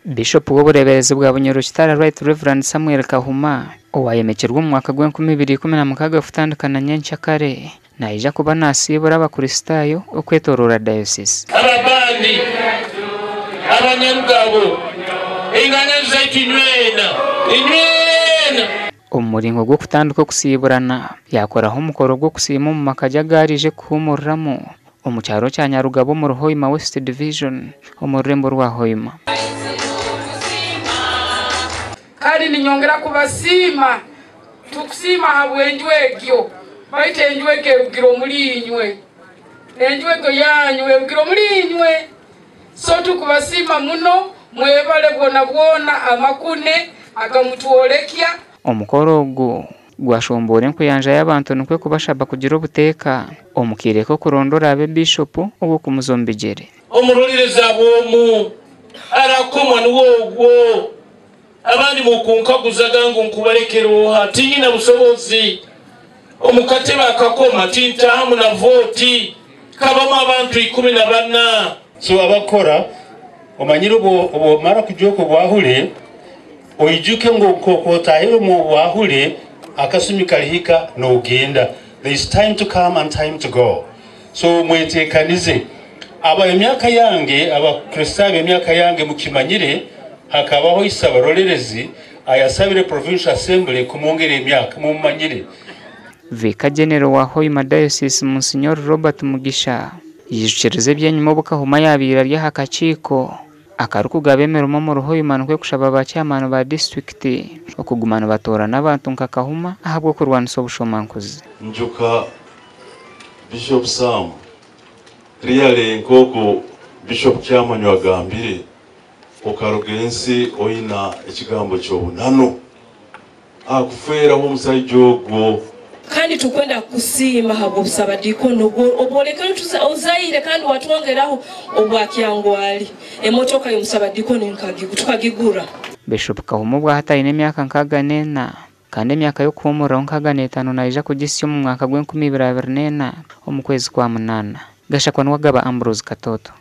Bishop w'uburebezi bwa Bunyoro Kitara Right Reverend Samuel Kahuma owayemekerwa mu mwaka gwa 2016 ufutandukana nyencyakare naija kuba nasibura abakristayo okwetorora diocese ababandi abanyarugabo inganya zaitinywena umuringo gwo kutanduka kusiburana yakoraho umukoro gwo kusima mu makajagarije kuhumuramo omucyaro cya Nyarugabo mu Ruhoima West Division omurembo rwa Hoima kali ninyongera kubasima tukusima habwenjwegyo baite enjwege rugiro mulinywe enjwego yanywe rugiro mulinywe so tukubasima muno mwebale bwona amakune agamutuolekya omukoro ogwo gwashombore nkuyanja y'abantu nikwe kubashaba kugira obuteka omukireko kurondora abe bishop ogwo kumuzombigere omuruliriza bomu arakomwa nuwogwo abandi mukunkaguzaga ngo nkubalekero hatina busobozi omukate bakakoma tintamu na voti kabama abantu 14 so abakora omanyiro bo mara kujoko bwahule oijuke ngo kokotahiro mu bwahule akasumi kalihika no genda. There is time to come and time to go. So mwetekanize aba emyaka yange aba kristabe emyaka yange mukimanyire hakabaho isabarorerezi ayasabire provincial assembly kumongera emyaka mumanyire. Vika General wa Hoima Diocese Monsignor Robert Mugisha yijukereze byanyuma bukahuma yabira rya hakachiko akaruku gabemera mu Ruhoima nkwe kushaba abacyamano ba district okugumana batora n'abantu nkakahuma ahabwo kurwanisa obushomankuzi njuka Bishop Sam Riale nkoko Bishop Chamanyo agambire okarogensi oina ekigambo ky'obunano akufera ho musaijogo kandi tukwenda kusima habo busaba dikono oboleka tuzaire kandi watwongeraho obwakyangwali emotoka y'omusaba dikono nkagigura. Bishop Kahuma bwa hatayine emyaka nkaganena kandi emyaka yo kumura nkaganetano naija kugisyo mu mwaka gwa 2024 omukwezi kwa munana gashakwa nwagaba Ambrose Katoto.